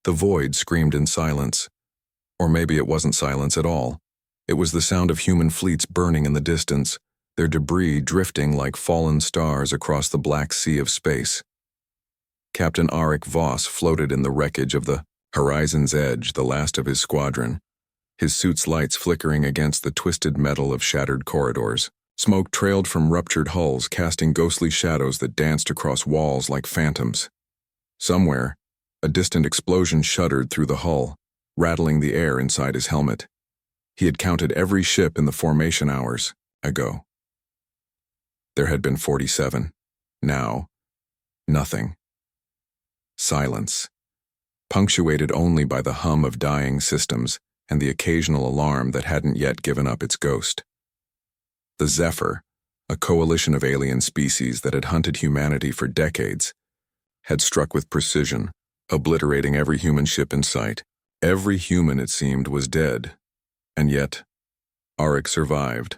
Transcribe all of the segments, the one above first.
The void screamed in silence. Or maybe it wasn't silence at all. It was the sound of human fleets burning in the distance, their debris drifting like fallen stars across the black sea of space. Captain Arik Voss floated in the wreckage of the Horizon's Edge, the last of his squadron, his suit's lights flickering against the twisted metal of shattered corridors. Smoke trailed from ruptured hulls, casting ghostly shadows that danced across walls like phantoms. Somewhere, a distant explosion shuddered through the hull, rattling the air inside his helmet. He had counted every ship in the formation hours ago. There had been 47. Now, nothing. Silence, punctuated only by the hum of dying systems and the occasional alarm that hadn't yet given up its ghost. The Zephyr, a coalition of alien species that had hunted humanity for decades, had struck with precision, obliterating every human ship in sight. Every human, it seemed, was dead. And yet, Arik survived.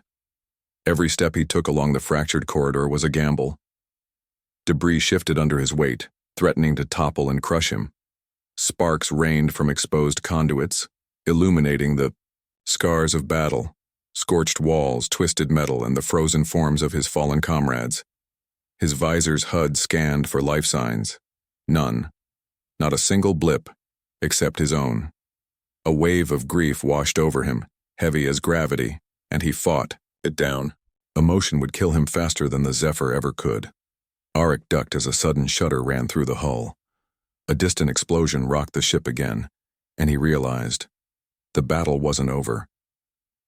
Every step he took along the fractured corridor was a gamble. Debris shifted under his weight, threatening to topple and crush him. Sparks rained from exposed conduits, illuminating the scars of battle, scorched walls, twisted metal, and the frozen forms of his fallen comrades. His visor's HUD scanned for life signs. None. Not a single blip, except his own. A wave of grief washed over him, heavy as gravity, and he fought it down. Emotion would kill him faster than the Zephyr ever could. Arik ducked as a sudden shudder ran through the hull. A distant explosion rocked the ship again, and he realized the battle wasn't over.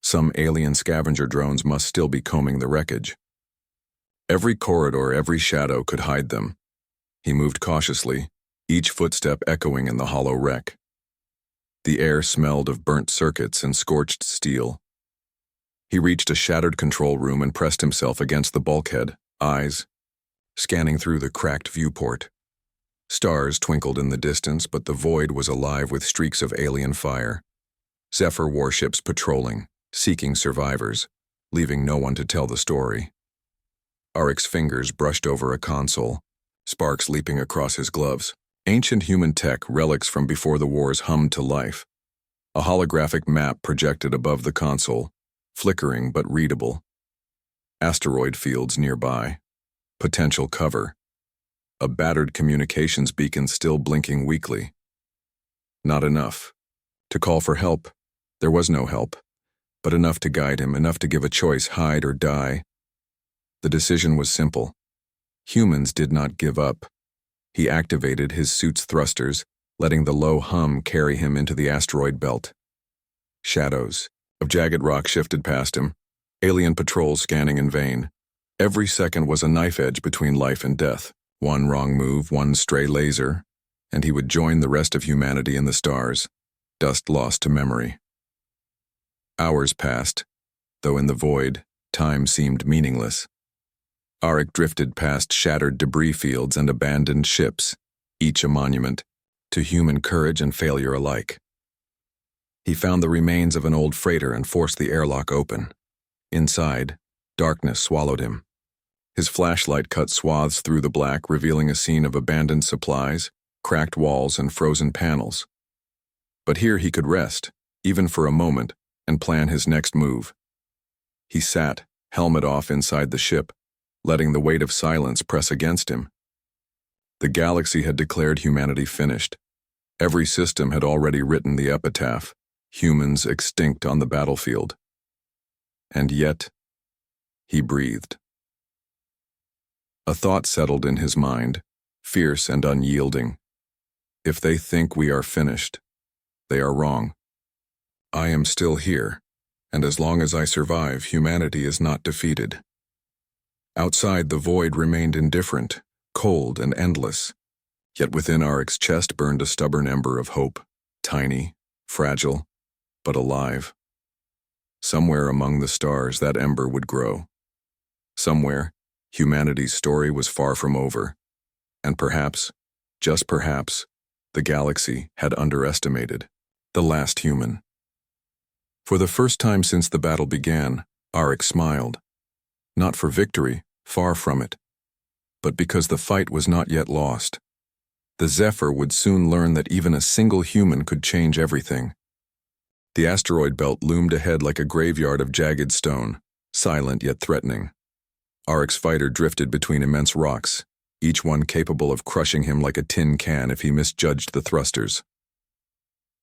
Some alien scavenger drones must still be combing the wreckage. Every corridor, every shadow could hide them. He moved cautiously, each footstep echoing in the hollow wreck. The air smelled of burnt circuits and scorched steel. He reached a shattered control room and pressed himself against the bulkhead, eyes scanning through the cracked viewport. Stars twinkled in the distance, but the void was alive with streaks of alien fire. Zephyr warships patrolling, seeking survivors, leaving no one to tell the story. Arik's fingers brushed over a console, sparks leaping across his gloves. Ancient human tech, relics from before the wars, hummed to life. A holographic map projected above the console, flickering but readable. Asteroid fields nearby. Potential cover. A battered communications beacon still blinking weakly. Not enough. To call for help, there was no help, but enough to guide him, enough to give a choice, hide or die. The decision was simple. Humans did not give up. He activated his suit's thrusters, letting the low hum carry him into the asteroid belt. Shadows of jagged rock shifted past him, alien patrols scanning in vain. Every second was a knife edge between life and death. One wrong move, one stray laser, and he would join the rest of humanity in the stars, dust lost to memory. Hours passed, though in the void, time seemed meaningless. Arik drifted past shattered debris fields and abandoned ships, each a monument to human courage and failure alike. He found the remains of an old freighter and forced the airlock open. Inside, darkness swallowed him. His flashlight cut swaths through the black, revealing a scene of abandoned supplies, cracked walls, and frozen panels. But here he could rest, even for a moment, and plan his next move. He sat, helmet off inside the ship, letting the weight of silence press against him. The galaxy had declared humanity finished. Every system had already written the epitaph, humans extinct on the battlefield. And yet, he breathed. A thought settled in his mind, fierce and unyielding. If they think we are finished, they are wrong. I am still here, and as long as I survive, humanity is not defeated. Outside, the void remained indifferent, cold and endless, yet within Arik's chest burned a stubborn ember of hope, tiny, fragile, but alive. Somewhere among the stars that ember would grow. Somewhere, humanity's story was far from over, and perhaps, just perhaps, the galaxy had underestimated the last human. For the first time since the battle began, Arik smiled. Not for victory, far from it, but because the fight was not yet lost. The Zephyr would soon learn that even a single human could change everything. The asteroid belt loomed ahead like a graveyard of jagged stone, silent yet threatening. Arek's fighter drifted between immense rocks, each one capable of crushing him like a tin can if he misjudged the thrusters.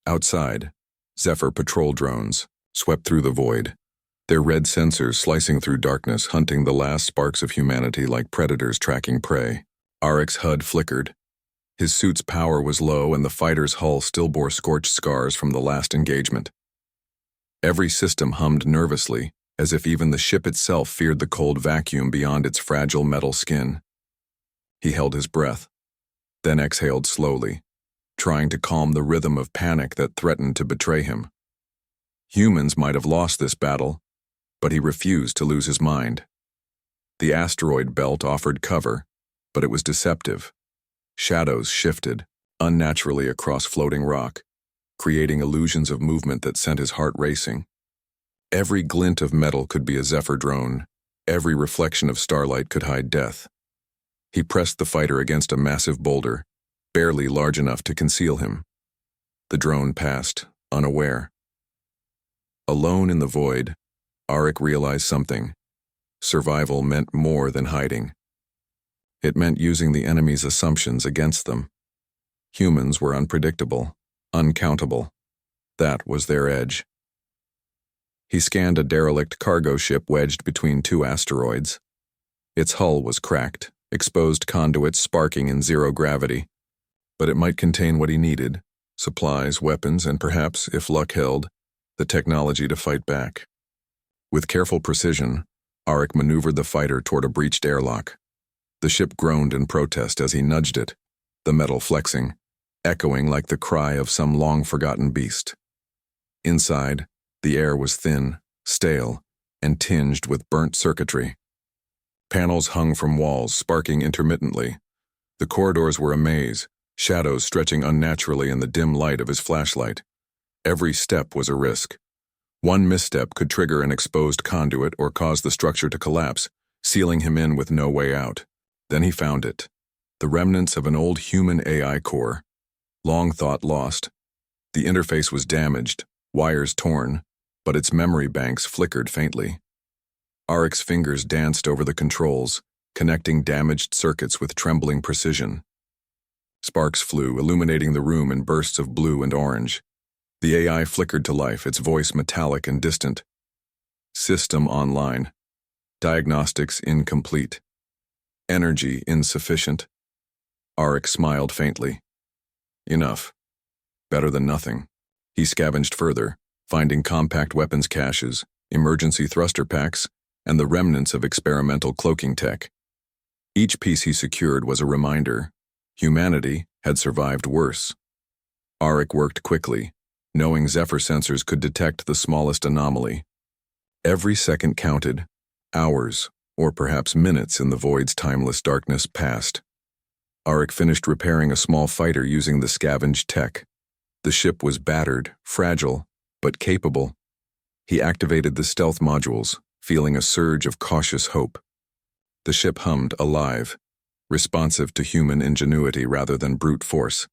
Outside, Zephyr patrol drones swept through the void, their red sensors slicing through darkness, hunting the last sparks of humanity like predators tracking prey. Arek's HUD flickered. His suit's power was low, and the fighter's hull still bore scorched scars from the last engagement. Every system hummed nervously, as if even the ship itself feared the cold vacuum beyond its fragile metal skin. He held his breath, then exhaled slowly, trying to calm the rhythm of panic that threatened to betray him. Humans might have lost this battle, but he refused to lose his mind. The asteroid belt offered cover, but it was deceptive. Shadows shifted unnaturally across floating rock, creating illusions of movement that sent his heart racing. Every glint of metal could be a Zephyr drone. Every reflection of starlight could hide death. He pressed the fighter against a massive boulder, barely large enough to conceal him. The drone passed, unaware. Alone in the void, Arek realized something. Survival meant more than hiding. It meant using the enemy's assumptions against them. Humans were unpredictable, uncountable. That was their edge. He scanned a derelict cargo ship wedged between two asteroids. Its hull was cracked, exposed conduits sparking in zero gravity. But it might contain what he needed: supplies, weapons, and perhaps, if luck held, the technology to fight back. With careful precision, Arek maneuvered the fighter toward a breached airlock. The ship groaned in protest as he nudged it, the metal flexing, echoing like the cry of some long-forgotten beast. Inside, the air was thin, stale, and tinged with burnt circuitry. Panels hung from walls, sparking intermittently. The corridors were a maze, shadows stretching unnaturally in the dim light of his flashlight. Every step was a risk. One misstep could trigger an exposed conduit or cause the structure to collapse, sealing him in with no way out. Then he found it. The remnants of an old human AI core. Long thought lost. The interface was damaged, wires torn, but its memory banks flickered faintly. Arek's fingers danced over the controls, connecting damaged circuits with trembling precision. Sparks flew, illuminating the room in bursts of blue and orange. The AI flickered to life, its voice metallic and distant. System online. Diagnostics incomplete. Energy insufficient. Arek smiled faintly. Enough. Better than nothing. He scavenged further, finding compact weapons caches, emergency thruster packs, and the remnants of experimental cloaking tech. Each piece he secured was a reminder. Humanity had survived worse. Arek worked quickly, knowing Zephyr sensors could detect the smallest anomaly. Every second counted. Hours, or perhaps minutes in the void's timeless darkness passed. Arek finished repairing a small fighter using the scavenged tech. The ship was battered, fragile, but capable. He activated the stealth modules, feeling a surge of cautious hope. The ship hummed, alive, responsive to human ingenuity rather than brute force.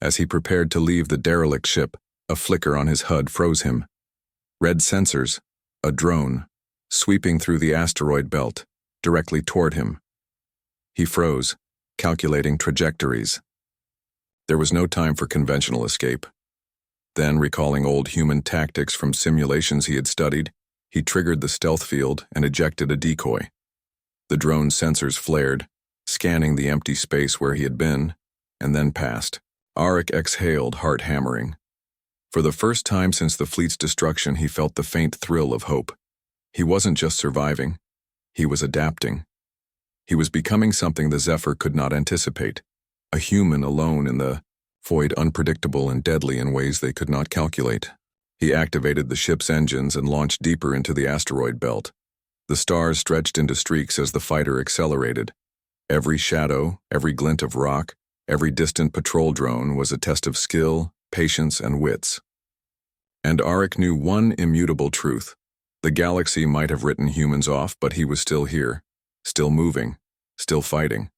As he prepared to leave the derelict ship, a flicker on his HUD froze him. Red sensors, a drone, sweeping through the asteroid belt, directly toward him. He froze, calculating trajectories. There was no time for conventional escape. Then, recalling old human tactics from simulations he had studied, he triggered the stealth field and ejected a decoy. The drone's sensors flared, scanning the empty space where he had been, and then passed. Arek exhaled, heart hammering. For the first time since the fleet's destruction, he felt the faint thrill of hope. He wasn't just surviving. He was adapting. He was becoming something the Zephyr could not anticipate. A human alone in the void, unpredictable and deadly in ways they could not calculate. He activated the ship's engines and launched deeper into the asteroid belt. The stars stretched into streaks as the fighter accelerated. Every shadow, every glint of rock, every distant patrol drone was a test of skill, patience, and wits. And Arek knew one immutable truth. The galaxy might have written humans off, but he was still here, still moving, still fighting.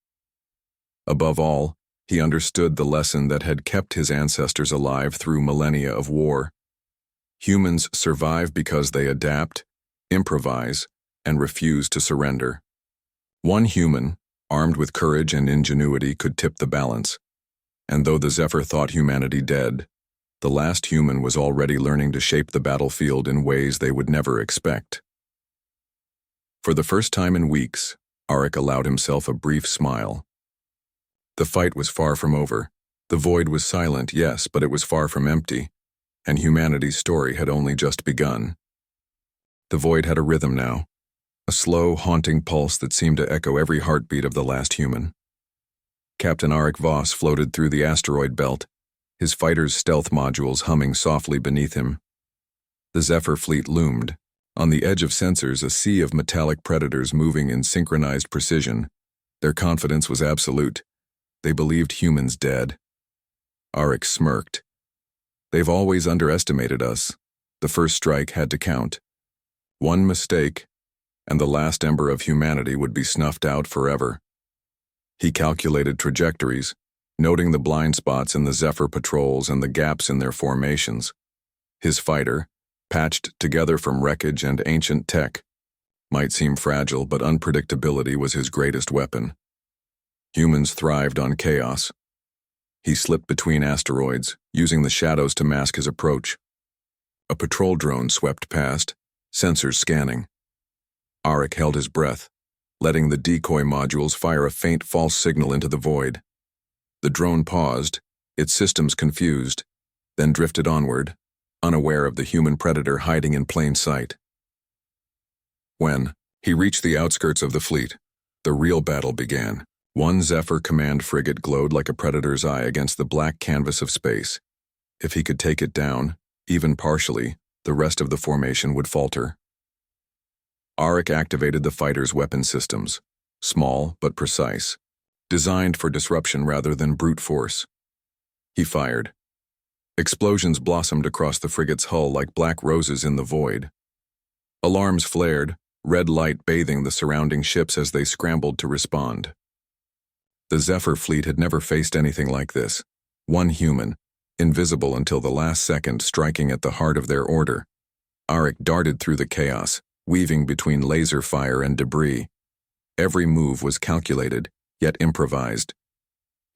Above all, He understood the lesson that had kept his ancestors alive through millennia of war. Humans survive because they adapt, improvise, and refuse to surrender. One human, armed with courage and ingenuity, could tip the balance. And though the Zephyr thought humanity dead, the last human was already learning to shape the battlefield in ways they would never expect. For the first time in weeks, Arik allowed himself a brief smile. The fight was far from over. The void was silent, yes, but it was far from empty, and humanity's story had only just begun. The void had a rhythm now, a slow, haunting pulse that seemed to echo every heartbeat of the last human. Captain Arik Voss floated through the asteroid belt, his fighter's stealth modules humming softly beneath him. The Zephyr fleet loomed, on the edge of sensors, a sea of metallic predators moving in synchronized precision. Their confidence was absolute. They believed humans dead. Arik smirked. They've always underestimated us. The first strike had to count. One mistake, and the last ember of humanity would be snuffed out forever. He calculated trajectories, noting the blind spots in the Zephyr patrols and the gaps in their formations. His fighter, patched together from wreckage and ancient tech, might seem fragile, but unpredictability was his greatest weapon. Humans thrived on chaos. He slipped between asteroids, using the shadows to mask his approach. A patrol drone swept past, sensors scanning. Arik held his breath, letting the decoy modules fire a faint false signal into the void. The drone paused, its systems confused, then drifted onward, unaware of the human predator hiding in plain sight. When he reached the outskirts of the fleet, the real battle began. One Zephyr command frigate glowed like a predator's eye against the black canvas of space. If he could take it down, even partially, the rest of the formation would falter. Arik activated the fighter's weapon systems, small but precise, designed for disruption rather than brute force. He fired. Explosions blossomed across the frigate's hull like black roses in the void. Alarms flared, red light bathing the surrounding ships as they scrambled to respond. The Zephyr fleet had never faced anything like this. One human, invisible until the last second, striking at the heart of their order. Arik darted through the chaos, weaving between laser fire and debris. Every move was calculated, yet improvised.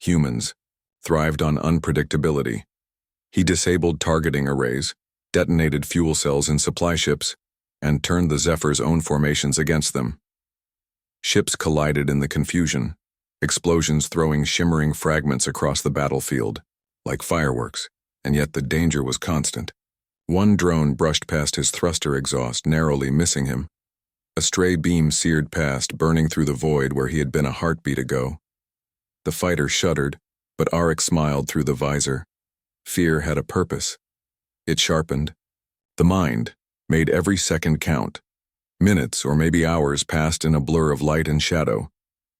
Humans thrived on unpredictability. He disabled targeting arrays, detonated fuel cells in supply ships, and turned the Zephyr's own formations against them. Ships collided in the confusion, explosions throwing shimmering fragments across the battlefield, like fireworks, and yet the danger was constant. One drone brushed past his thruster exhaust, narrowly missing him. A stray beam seared past, burning through the void where he had been a heartbeat ago. The fighter shuddered, but Arik smiled through the visor. Fear had a purpose. It sharpened. The mind made every second count. Minutes or maybe hours passed in a blur of light and shadow.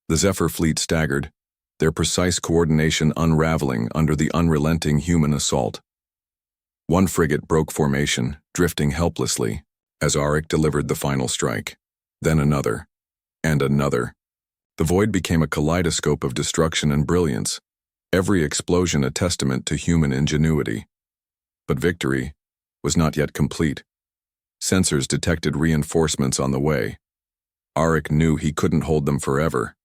The Zephyr fleet staggered, their precise coordination unraveling under the unrelenting human assault. One frigate broke formation, drifting helplessly, as Arik delivered the final strike. Then another, and another. The void became a kaleidoscope of destruction and brilliance, every explosion a testament to human ingenuity. But victory was not yet complete. Sensors detected reinforcements on the way. Arik knew he couldn't hold them forever.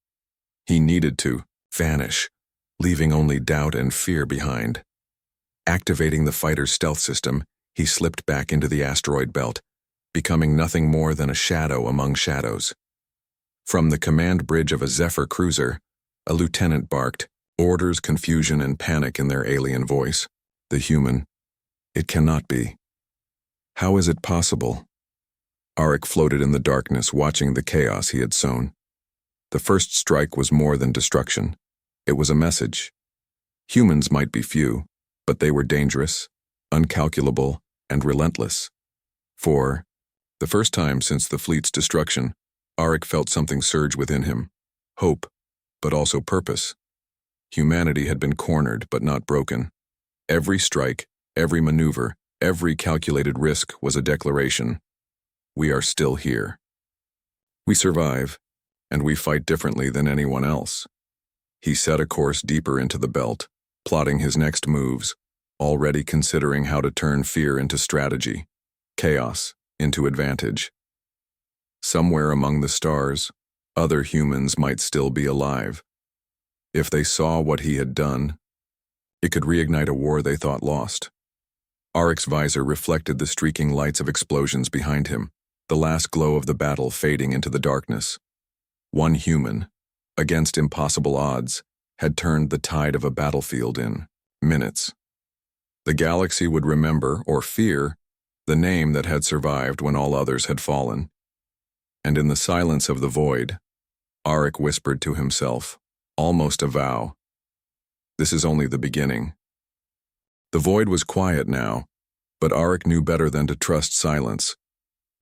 He needed to vanish, leaving only doubt and fear behind. Activating the fighter's stealth system, he slipped back into the asteroid belt, becoming nothing more than a shadow among shadows. From the command bridge of a Zephyr cruiser, a lieutenant barked, orders, confusion, and panic in their alien voice. The human. It cannot be. How is it possible? Arik floated in the darkness, watching the chaos he had sown. The first strike was more than destruction. It was a message. Humans might be few, but they were dangerous, uncalculable, and relentless. For the first time since the fleet's destruction, Arik felt something surge within him. Hope, but also purpose. Humanity had been cornered but not broken. Every strike, every maneuver, every calculated risk was a declaration. We are still here. We survive, and we fight differently than anyone else. He set a course deeper into the belt, plotting his next moves, already considering how to turn fear into strategy, chaos into advantage. Somewhere among the stars, other humans might still be alive. If they saw what he had done, it could reignite a war they thought lost. Arik's visor reflected the streaking lights of explosions behind him, the last glow of the battle fading into the darkness. One human, against impossible odds, had turned the tide of a battlefield in minutes. The galaxy would remember, or fear, the name that had survived when all others had fallen. And in the silence of the void, Arik whispered to himself, almost a vow, "This is only the beginning." The void was quiet now, but Arik knew better than to trust silence.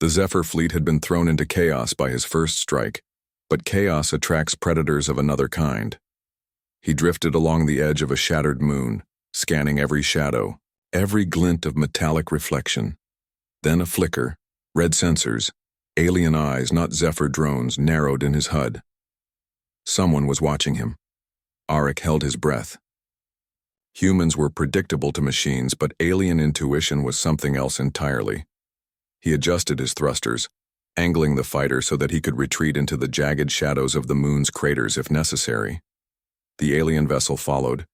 The Zephyr fleet had been thrown into chaos by his first strike, but chaos attracts predators of another kind. He drifted along the edge of a shattered moon, scanning every shadow, every glint of metallic reflection. Then a flicker, red sensors, alien eyes, not Zephyr drones, narrowed in his HUD. Someone was watching him. Arik held his breath. Humans were predictable to machines, but alien intuition was something else entirely. He adjusted his thrusters, angling the fighter so that he could retreat into the jagged shadows of the moon's craters if necessary. The alien vessel followed,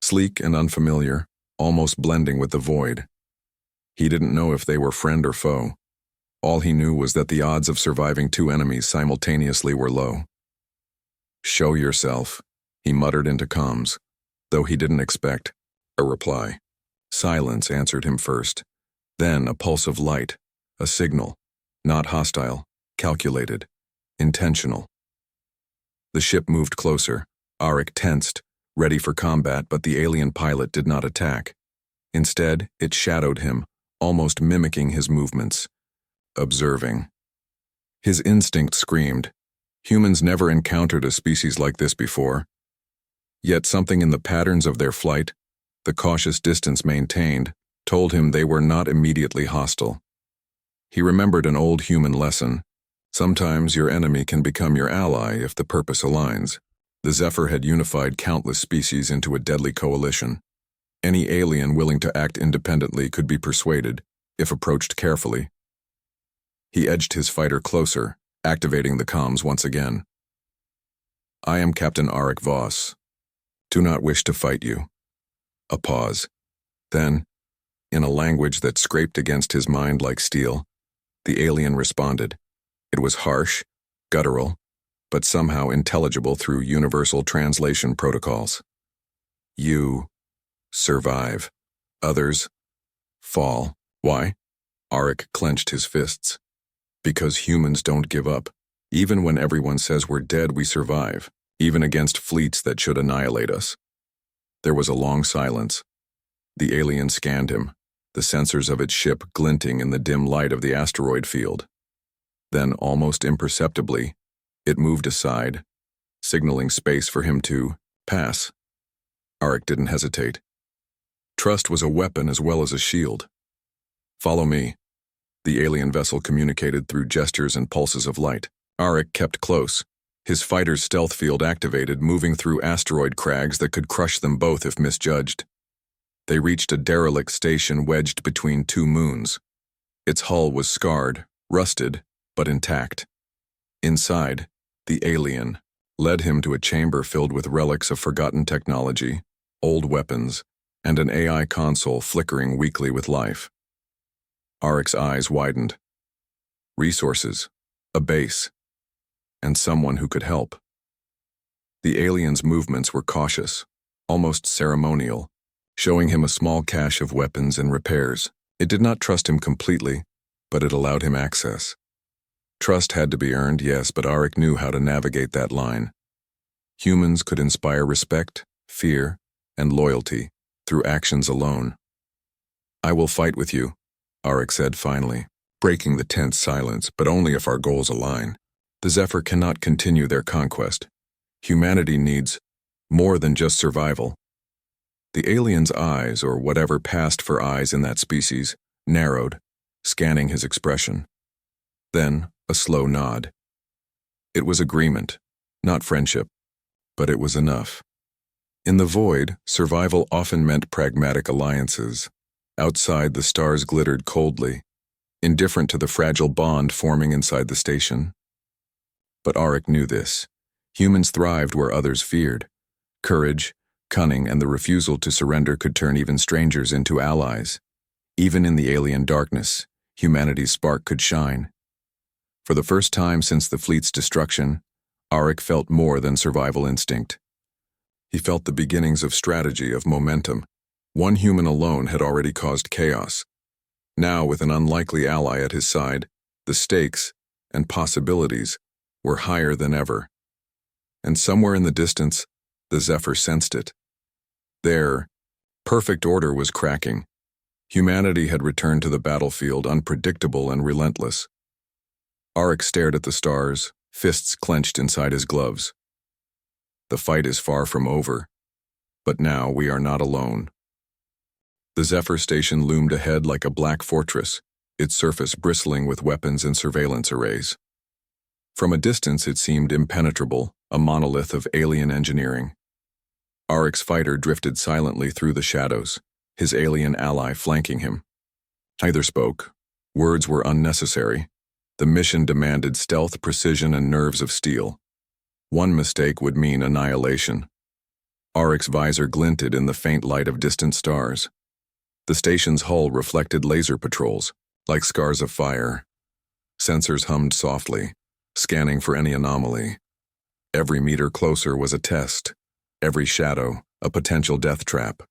sleek and unfamiliar, almost blending with the void. He didn't know if they were friend or foe. All he knew was that the odds of surviving two enemies simultaneously were low. "Show yourself," he muttered into comms, though he didn't expect a reply. Silence answered him first, then a pulse of light, a signal, not hostile, calculated, intentional. The ship moved closer. Arik tensed, ready for combat, but the alien pilot did not attack. Instead, it shadowed him, almost mimicking his movements, observing. His instinct screamed. Humans never encountered a species like this before. Yet something in the patterns of their flight, the cautious distance maintained, told him they were not immediately hostile. He remembered an old human lesson. Sometimes your enemy can become your ally if the purpose aligns. The Zephyr had unified countless species into a deadly coalition. Any alien willing to act independently could be persuaded, if approached carefully. He edged his fighter closer, activating the comms once again. "I am Captain Arik Voss. Do not wish to fight you." A pause. Then, in a language that scraped against his mind like steel, the alien responded. It was harsh, guttural, but somehow intelligible through universal translation protocols. "You survive. Others fall." Why? Arik clenched his fists. "Because humans don't give up. Even when everyone says we're dead, we survive, even against fleets that should annihilate us." There was a long silence. The alien scanned him, the sensors of its ship glinting in the dim light of the asteroid field. Then, almost imperceptibly, it moved aside, signaling space for him to pass. Arik didn't hesitate. Trust was a weapon as well as a shield. "Follow me," the alien vessel communicated through gestures and pulses of light. Arik kept close, his fighter's stealth field activated, moving through asteroid crags that could crush them both if misjudged. They reached a derelict station wedged between two moons. Its hull was scarred, rusted, but intact. Inside, the alien led him to a chamber filled with relics of forgotten technology, old weapons, and an AI console flickering weakly with life. Arik's eyes widened. Resources, a base, and someone who could help. The alien's movements were cautious, almost ceremonial, showing him a small cache of weapons and repairs. It did not trust him completely, but it allowed him access. Trust had to be earned, yes, but Arik knew how to navigate that line. Humans could inspire respect, fear, and loyalty through actions alone. "I will fight with you," Arik said finally, breaking the tense silence, "but only if our goals align. The Zephyr cannot continue their conquest. Humanity needs more than just survival." The alien's eyes, or whatever passed for eyes in that species, narrowed, scanning his expression. Then, a slow nod. It was agreement, not friendship, but it was enough. In the void, survival often meant pragmatic alliances. Outside, the stars glittered coldly, indifferent to the fragile bond forming inside the station. But Auric knew this. Humans thrived where others feared. Courage, cunning, and the refusal to surrender could turn even strangers into allies. Even in the alien darkness, humanity's spark could shine. For the first time since the fleet's destruction, Auric felt more than survival instinct. He felt the beginnings of strategy, of momentum. One human alone had already caused chaos. Now, with an unlikely ally at his side, the stakes and possibilities were higher than ever. And somewhere in the distance, the Zephyr sensed it. There, perfect order was cracking. Humanity had returned to the battlefield, unpredictable and relentless. Auric stared at the stars, fists clenched inside his gloves. The fight is far from over, but now we are not alone. The Zephyr station loomed ahead like a black fortress, its surface bristling with weapons and surveillance arrays. From a distance it seemed impenetrable, a monolith of alien engineering. Auric's fighter drifted silently through the shadows, his alien ally flanking him. Neither spoke. Words were unnecessary. The mission demanded stealth, precision, and nerves of steel. One mistake would mean annihilation. Auric's visor glinted in the faint light of distant stars. The station's hull reflected laser patrols, like scars of fire. Sensors hummed softly, scanning for any anomaly. Every meter closer was a test, every shadow a potential death trap.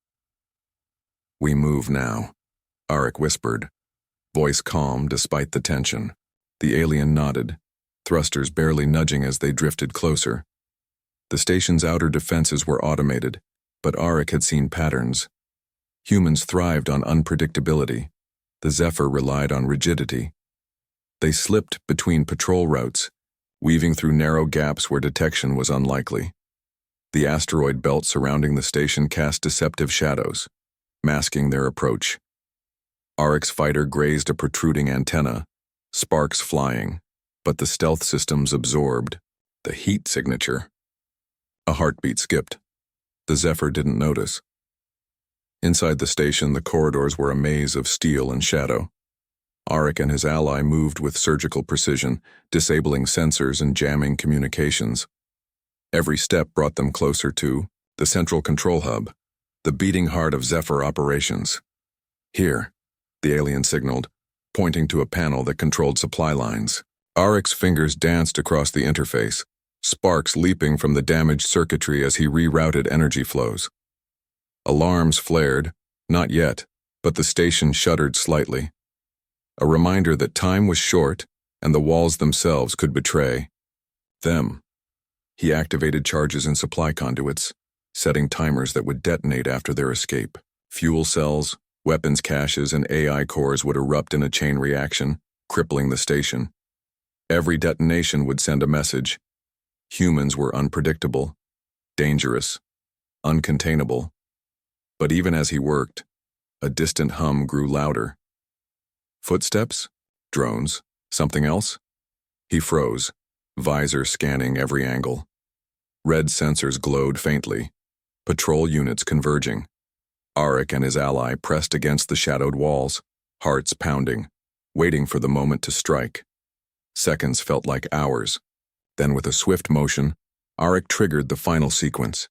"We move now," Auric whispered, voice calm despite the tension. The alien nodded, thrusters barely nudging as they drifted closer. The station's outer defenses were automated, but Auric had seen patterns. Humans thrived on unpredictability. The Zephyr relied on rigidity. They slipped between patrol routes, weaving through narrow gaps where detection was unlikely. The asteroid belt surrounding the station cast deceptive shadows, masking their approach. Auric's fighter grazed a protruding antenna, sparks flying, but the stealth systems absorbed the heat signature. A heartbeat skipped. The Zephyr didn't notice. Inside the station, the corridors were a maze of steel and shadow. Auric and his ally moved with surgical precision, disabling sensors and jamming communications. Every step brought them closer to the central control hub, the beating heart of Zephyr operations. "Here," the alien signaled, pointing to a panel that controlled supply lines. Auric's fingers danced across the interface, sparks leaping from the damaged circuitry as he rerouted energy flows. Alarms flared, not yet, but the station shuddered slightly. A reminder that time was short and the walls themselves could betray them. He activated charges in supply conduits, setting timers that would detonate after their escape. Fuel cells, weapons caches, and AI cores would erupt in a chain reaction, crippling the station. Every detonation would send a message. Humans were unpredictable, dangerous, uncontainable. But even as he worked, a distant hum grew louder. Footsteps? Drones? Something else? He froze, visor scanning every angle. Red sensors glowed faintly, patrol units converging. Auric and his ally pressed against the shadowed walls, hearts pounding, waiting for the moment to strike. Seconds felt like hours. Then with a swift motion, Auric triggered the final sequence.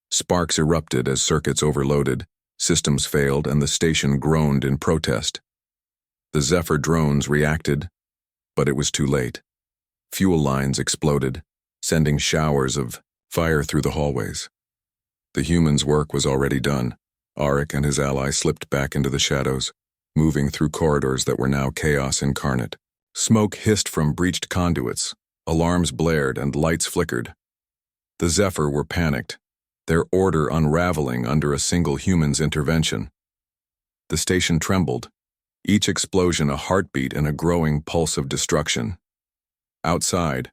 Sparks erupted as circuits overloaded, systems failed, and the station groaned in protest. The Zephyr drones reacted, but it was too late. Fuel lines exploded, sending showers of fire through the hallways. The humans' work was already done. Auric and his ally slipped back into the shadows, moving through corridors that were now chaos incarnate. Smoke hissed from breached conduits, alarms blared, and lights flickered. The Zephyr were panicked, their order unraveling under a single human's intervention. The station trembled, each explosion a heartbeat and a growing pulse of destruction. Outside,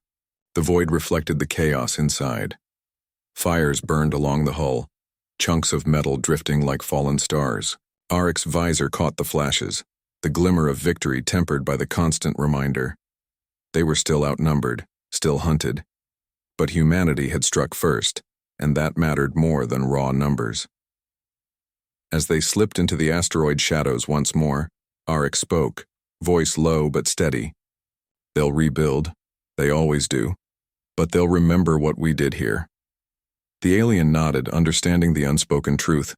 the void reflected the chaos inside. Fires burned along the hull, chunks of metal drifting like fallen stars. Auric's visor caught the flashes, the glimmer of victory tempered by the constant reminder. They were still outnumbered, still hunted. But humanity had struck first, and that mattered more than raw numbers. As they slipped into the asteroid shadows once more, Arik spoke, voice low but steady. "They'll rebuild, they always do, but they'll remember what we did here." The alien nodded, understanding the unspoken truth.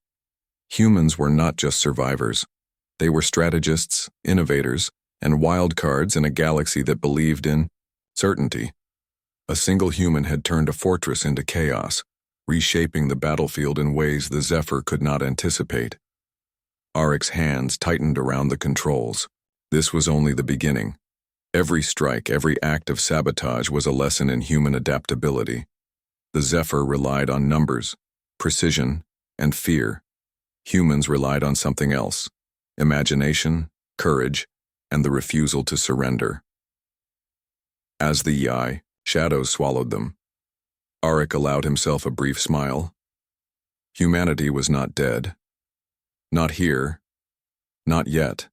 Humans were not just survivors. They were strategists, innovators, and wildcards in a galaxy that believed in certainty. A single human had turned a fortress into chaos, reshaping the battlefield in ways the Zephyr could not anticipate. Arik's hands tightened around the controls. This was only the beginning. Every strike, every act of sabotage was a lesson in human adaptability. The Zephyr relied on numbers, precision, and fear. Humans relied on something else: imagination, courage, and the refusal to surrender. As the Yi, shadows swallowed them, Arik allowed himself a brief smile. Humanity was not dead. Not here. Not yet.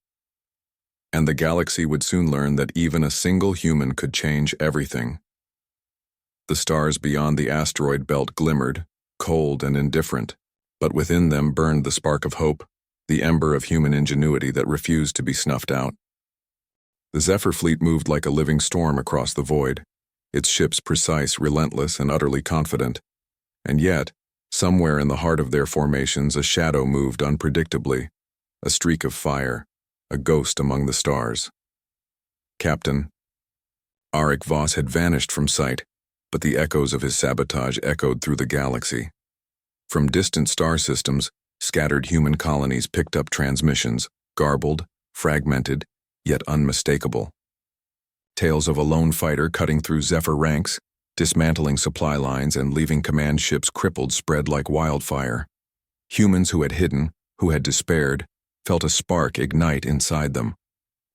And the galaxy would soon learn that even a single human could change everything. The stars beyond the asteroid belt glimmered, cold and indifferent, but within them burned the spark of hope, the ember of human ingenuity that refused to be snuffed out. The Zephyr fleet moved like a living storm across the void, its ships precise, relentless, and utterly confident. And yet, somewhere in the heart of their formations, a shadow moved unpredictably, a streak of fire, a ghost among the stars. "Captain." Arik Voss had vanished from sight, but the echoes of his sabotage echoed through the galaxy. From distant star systems, scattered human colonies picked up transmissions, garbled, fragmented, yet unmistakable. Tales of a lone fighter cutting through Zephyr ranks, dismantling supply lines and leaving command ships crippled spread like wildfire. Humans who had hidden, who had despaired, felt a spark ignite inside them.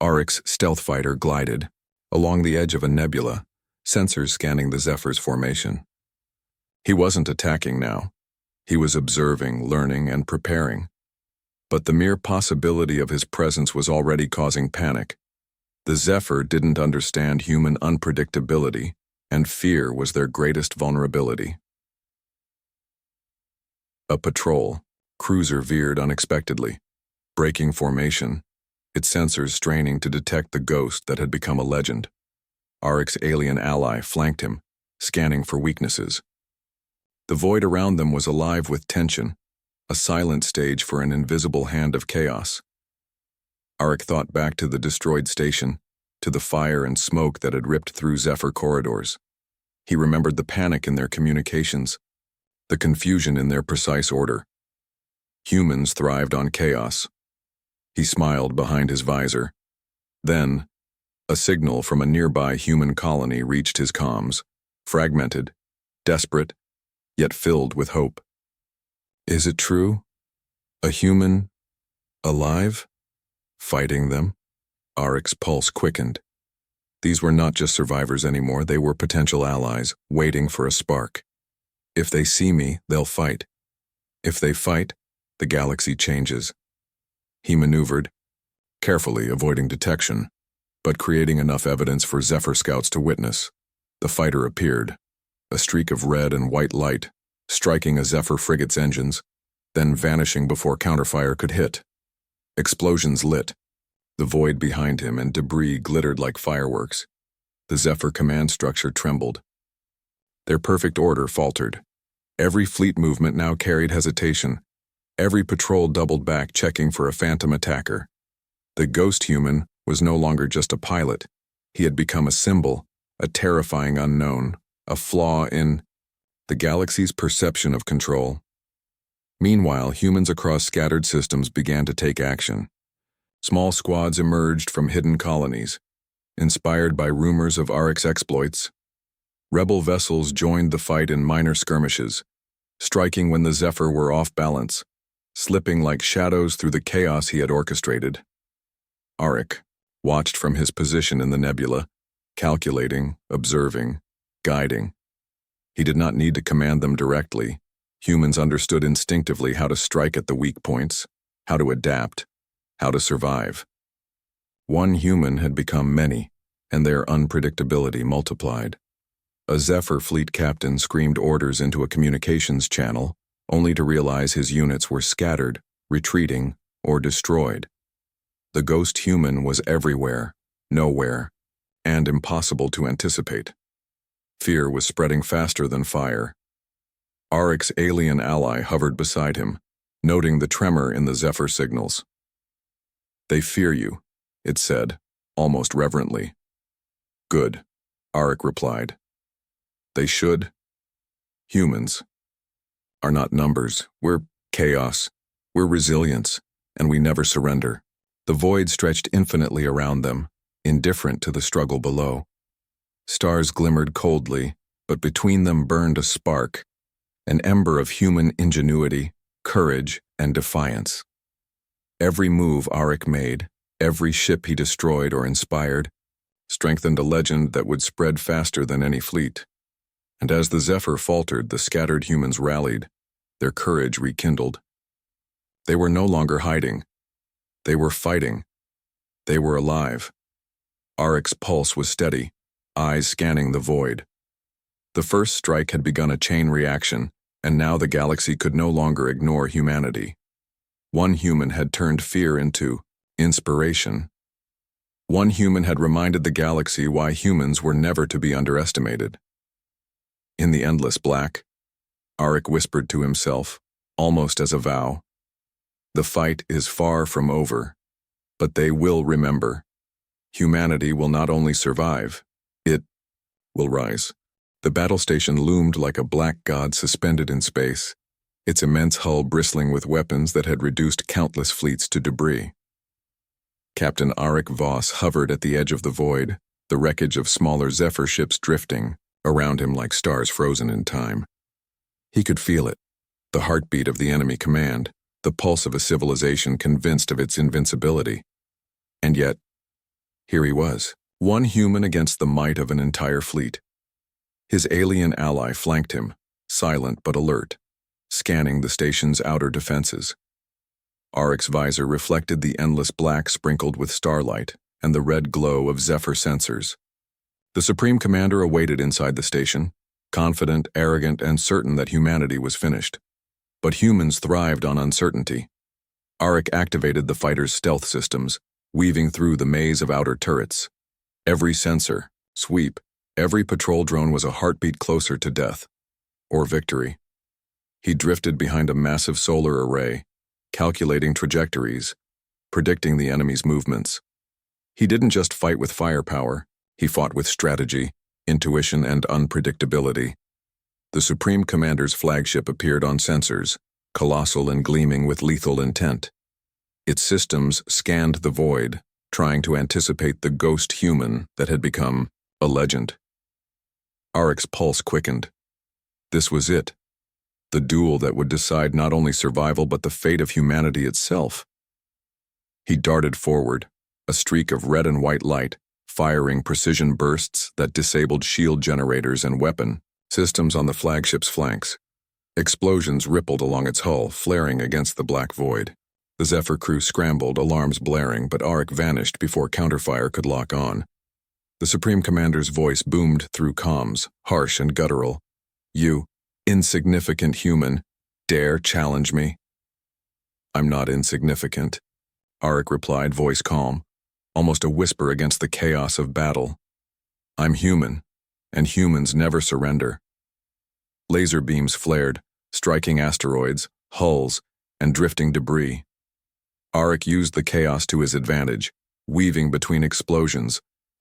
Arik's stealth fighter glided along the edge of a nebula, sensors scanning the Zephyr's formation. He wasn't attacking now. He was observing, learning, and preparing. But the mere possibility of his presence was already causing panic. The Zephyr didn't understand human unpredictability, and fear was their greatest vulnerability. A patrol cruiser veered unexpectedly, breaking formation, its sensors straining to detect the ghost that had become a legend. Arik's alien ally flanked him, scanning for weaknesses. The void around them was alive with tension, a silent stage for an invisible hand of chaos. Arik thought back to the destroyed station, to the fire and smoke that had ripped through Zephyr corridors. He remembered the panic in their communications, the confusion in their precise order. Humans thrived on chaos. He smiled behind his visor. Then, a signal from a nearby human colony reached his comms, fragmented, desperate, yet filled with hope. Is it true? A human, alive, fighting them? Arik's pulse quickened. These were not just survivors anymore, they were potential allies, waiting for a spark. If they see me, they'll fight. If they fight, the galaxy changes. He maneuvered, carefully avoiding detection, but creating enough evidence for Zephyr scouts to witness. The fighter appeared, a streak of red and white light, striking a Zephyr frigate's engines, then vanishing before counterfire could hit. Explosions lit the void behind him, and debris glittered like fireworks. The Zephyr command structure trembled. Their perfect order faltered. Every fleet movement now carried hesitation. Every patrol doubled back, checking for a phantom attacker. The ghost human was no longer just a pilot. He had become a symbol, a terrifying unknown, a flaw in the galaxy's perception of control. Meanwhile, humans across scattered systems began to take action. Small squads emerged from hidden colonies. Inspired by rumors of Arik's exploits, rebel vessels joined the fight in minor skirmishes, striking when the Zephyr were off balance, slipping like shadows through the chaos he had orchestrated. Arik watched from his position in the nebula, calculating, observing, guiding. He did not need to command them directly. Humans understood instinctively how to strike at the weak points, how to adapt, how to survive. One human had become many, and their unpredictability multiplied. A Zephyr fleet captain screamed orders into a communications channel, only to realize his units were scattered, retreating, or destroyed. The ghost human was everywhere, nowhere, and impossible to anticipate. Fear was spreading faster than fire. Arik's alien ally hovered beside him, noting the tremor in the Zephyr signals. "They fear you," it said, almost reverently. "Good," Arik replied. "They should. Humans are not numbers. We're chaos. We're resilience, and we never surrender." The void stretched infinitely around them, indifferent to the struggle below. Stars glimmered coldly, but between them burned a spark, an ember of human ingenuity, courage, and defiance. Every move Arik made, every ship he destroyed or inspired, strengthened a legend that would spread faster than any fleet. And as the Zephyr faltered, the scattered humans rallied, their courage rekindled. They were no longer hiding. They were fighting. They were alive. Arik's pulse was steady, eyes scanning the void. The first strike had begun a chain reaction, and now the galaxy could no longer ignore humanity. One human had turned fear into inspiration. One human had reminded the galaxy why humans were never to be underestimated. In the endless black, Arik whispered to himself, almost as a vow, "The fight is far from over, but they will remember. Humanity will not only survive, it will rise." The battle station loomed like a black god suspended in space, its immense hull bristling with weapons that had reduced countless fleets to debris. Captain Arik Voss hovered at the edge of the void, the wreckage of smaller Zephyr ships drifting around him like stars frozen in time. He could feel it, the heartbeat of the enemy command, the pulse of a civilization convinced of its invincibility. And yet, here he was, one human against the might of an entire fleet. His alien ally flanked him, silent but alert, scanning the station's outer defenses. Arik's visor reflected the endless black sprinkled with starlight and the red glow of Zephyr sensors. The Supreme Commander awaited inside the station, confident, arrogant, and certain that humanity was finished. But humans thrived on uncertainty. Arik activated the fighter's stealth systems, weaving through the maze of outer turrets. Every sensor, sweep, every patrol drone was a heartbeat closer to death, or victory. He drifted behind a massive solar array, calculating trajectories, predicting the enemy's movements. He didn't just fight with firepower, he fought with strategy, intuition, and unpredictability. The Supreme Commander's flagship appeared on sensors, colossal and gleaming with lethal intent. Its systems scanned the void, trying to anticipate the ghost human that had become a legend. Arik's pulse quickened. This was it, the duel that would decide not only survival but the fate of humanity itself. He darted forward, a streak of red and white light, firing precision bursts that disabled shield generators and weapon systems on the flagship's flanks. Explosions rippled along its hull, flaring against the black void. The Zephyr crew scrambled, alarms blaring, but Arik vanished before counterfire could lock on. The Supreme Commander's voice boomed through comms, harsh and guttural. "You, insignificant human, dare challenge me?" "I'm not insignificant," Arik replied, voice calm, almost a whisper against the chaos of battle. "I'm human, and humans never surrender." Laser beams flared, striking asteroids, hulls, and drifting debris. Arik used the chaos to his advantage, weaving between explosions,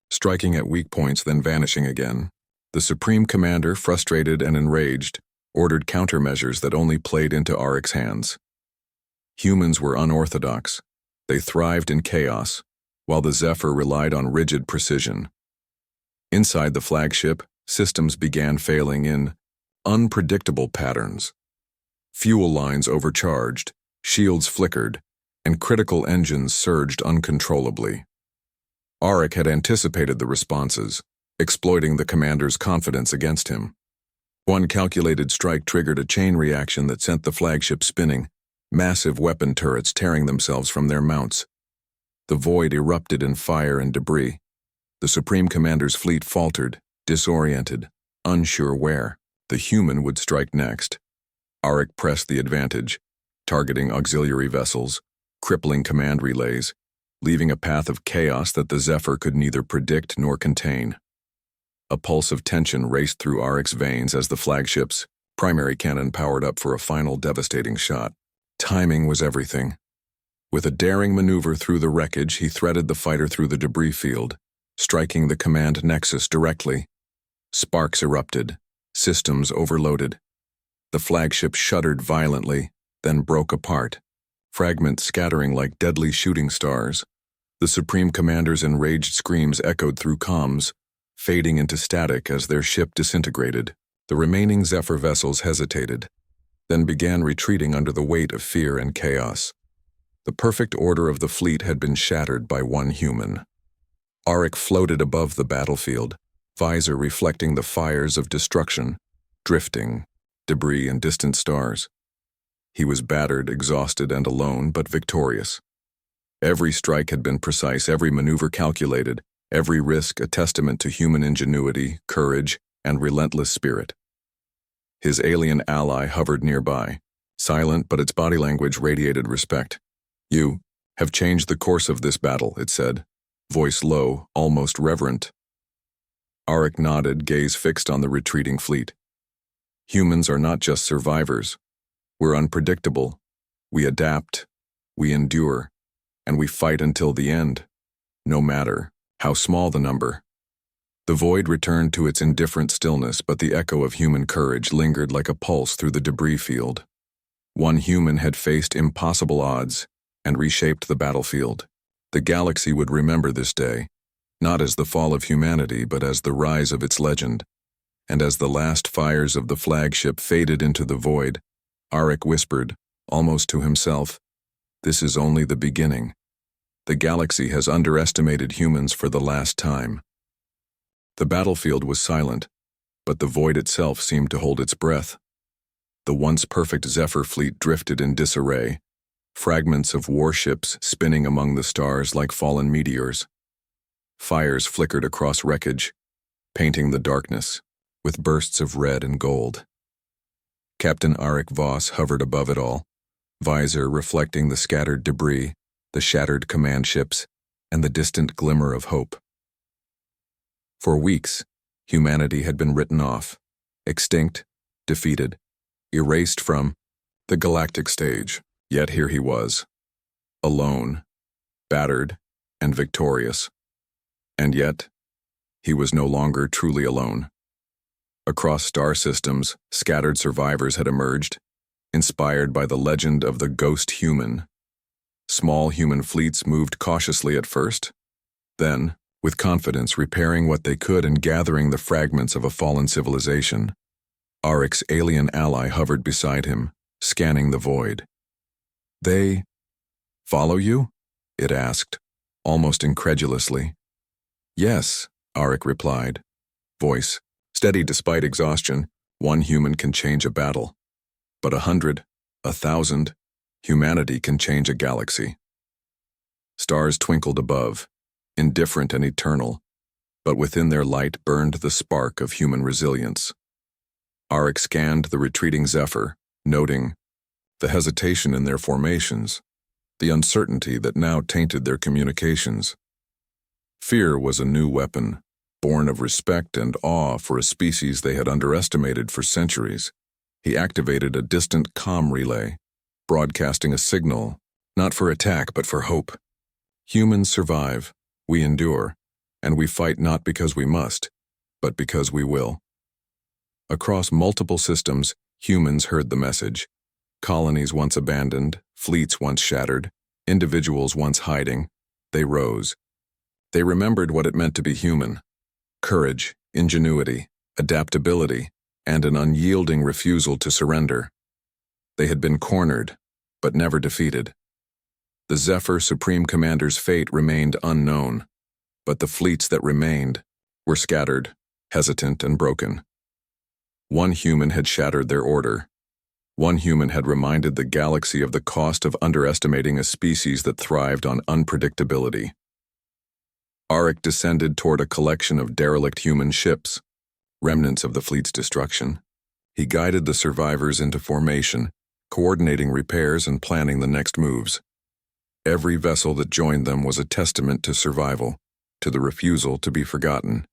striking at weak points then vanishing again. The Supreme Commander, frustrated and enraged, ordered countermeasures that only played into Arik's hands. Humans were unorthodox. They thrived in chaos, while the Zephyr relied on rigid precision. Inside the flagship, systems began failing in unpredictable patterns. Fuel lines overcharged, shields flickered, and critical engines surged uncontrollably. Arik had anticipated the responses, exploiting the commander's confidence against him. One calculated strike triggered a chain reaction that sent the flagship spinning, massive weapon turrets tearing themselves from their mounts. The void erupted in fire and debris. The Supreme Commander's fleet faltered, disoriented, unsure where the human would strike next. Arik pressed the advantage, targeting auxiliary vessels, crippling command relays, leaving a path of chaos that the Zephyr could neither predict nor contain. A pulse of tension raced through Arik's veins as the flagship's primary cannon powered up for a final devastating shot. Timing was everything. With a daring maneuver through the wreckage, he threaded the fighter through the debris field, striking the command nexus directly. Sparks erupted, systems overloaded. The flagship shuddered violently, then broke apart, fragments scattering like deadly shooting stars. The Supreme Commander's enraged screams echoed through comms, fading into static as their ship disintegrated. The remaining Zephyr vessels hesitated, then began retreating under the weight of fear and chaos. The perfect order of the fleet had been shattered by one human. Arik floated above the battlefield, visor reflecting the fires of destruction, drifting, debris and distant stars. He was battered, exhausted, and alone, but victorious. Every strike had been precise, every maneuver calculated, every risk a testament to human ingenuity, courage, and relentless spirit. His alien ally hovered nearby, silent, but its body language radiated respect. "You have changed the course of this battle," it said, voice low, almost reverent. Arik nodded, gaze fixed on the retreating fleet. "Humans are not just survivors. We're unpredictable. We adapt, we endure, and we fight until the end, no matter how small the number." The void returned to its indifferent stillness, but the echo of human courage lingered like a pulse through the debris field. One human had faced impossible odds and reshaped the battlefield. The galaxy would remember this day, not as the fall of humanity, but as the rise of its legend. And as the last fires of the flagship faded into the void, Arik whispered, almost to himself, "This is only the beginning. The galaxy has underestimated humans for the last time." The battlefield was silent, but the void itself seemed to hold its breath. The once perfect Zephyr fleet drifted in disarray, fragments of warships spinning among the stars like fallen meteors. Fires flickered across wreckage, painting the darkness with bursts of red and gold. Captain Arik Voss hovered above it all, visor reflecting the scattered debris, the shattered command ships, and the distant glimmer of hope. For weeks, humanity had been written off, extinct, defeated, erased from the galactic stage. Yet here he was, alone, battered, and victorious. And yet, he was no longer truly alone. Across star systems, scattered survivors had emerged, inspired by the legend of the ghost human. Small human fleets moved cautiously at first, then, with confidence, repairing what they could and gathering the fragments of a fallen civilization. Arik's alien ally hovered beside him, scanning the void. "They follow you?" it asked, almost incredulously. "Yes," Arik replied, voice steady despite exhaustion. "One human can change a battle, but 100, 1,000, humanity can change a galaxy." Stars twinkled above, indifferent and eternal, but within their light burned the spark of human resilience. Arik scanned the retreating Zephyr, noting the hesitation in their formations, the uncertainty that now tainted their communications. Fear was a new weapon, born of respect and awe for a species they had underestimated for centuries. He activated a distant comm relay, broadcasting a signal, not for attack but for hope. "Humans survive, we endure, and we fight not because we must, but because we will." Across multiple systems, humans heard the message. Colonies once abandoned, fleets once shattered, individuals once hiding, they rose. They remembered what it meant to be human: courage, ingenuity, adaptability, and an unyielding refusal to surrender. They had been cornered, but never defeated. The Zephyr Supreme Commander's fate remained unknown, but the fleets that remained were scattered, hesitant, and broken. One human had shattered their order. One human had reminded the galaxy of the cost of underestimating a species that thrived on unpredictability. Arik descended toward a collection of derelict human ships, remnants of the fleet's destruction. He guided the survivors into formation, coordinating repairs and planning the next moves. Every vessel that joined them was a testament to survival, to the refusal to be forgotten.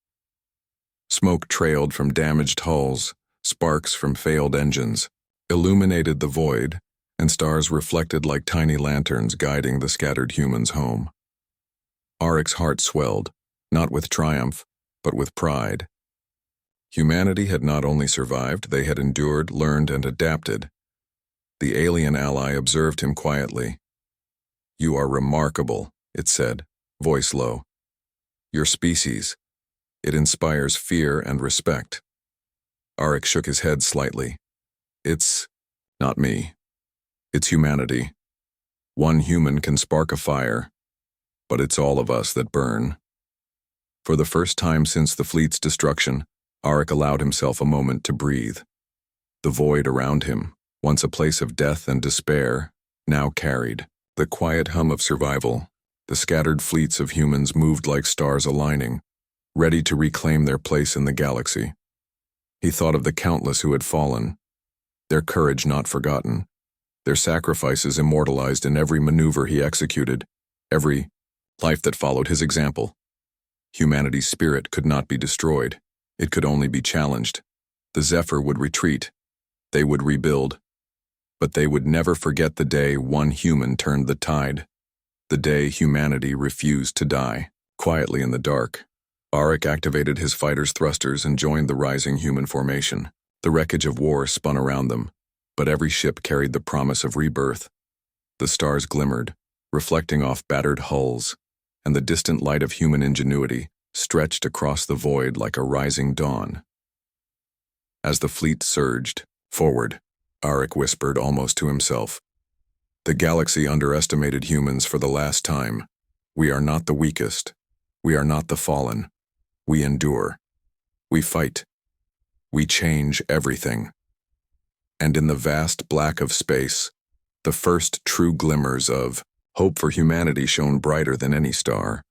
Smoke trailed from damaged hulls, sparks from failed engines, illuminated the void, and stars reflected like tiny lanterns guiding the scattered humans home. Arik's heart swelled, not with triumph, but with pride. Humanity had not only survived, they had endured, learned, and adapted. The alien ally observed him quietly. "You are remarkable," it said, voice low. "Your species. It inspires fear and respect." Arik shook his head slightly. "It's not me. It's humanity. One human can spark a fire, but it's all of us that burn." For the first time since the fleet's destruction, Arik allowed himself a moment to breathe. The void around him, once a place of death and despair, now carried the quiet hum of survival. The scattered fleets of humans moved like stars aligning, ready to reclaim their place in the galaxy. He thought of the countless who had fallen, their courage not forgotten, their sacrifices immortalized in every maneuver he executed, every life that followed his example. Humanity's spirit could not be destroyed. It could only be challenged. The Zephyr would retreat. They would rebuild. But they would never forget the day one human turned the tide. The day humanity refused to die. Quietly in the dark, Arik activated his fighter's thrusters and joined the rising human formation. The wreckage of war spun around them, but every ship carried the promise of rebirth. The stars glimmered, reflecting off battered hulls, and the distant light of human ingenuity stretched across the void like a rising dawn. As the fleet surged forward, Arik whispered almost to himself, "The galaxy underestimated humans for the last time. We are not the weakest. We are not the fallen. We endure. We fight. We change everything." And in the vast black of space, the first true glimmers of hope for humanity shone brighter than any star.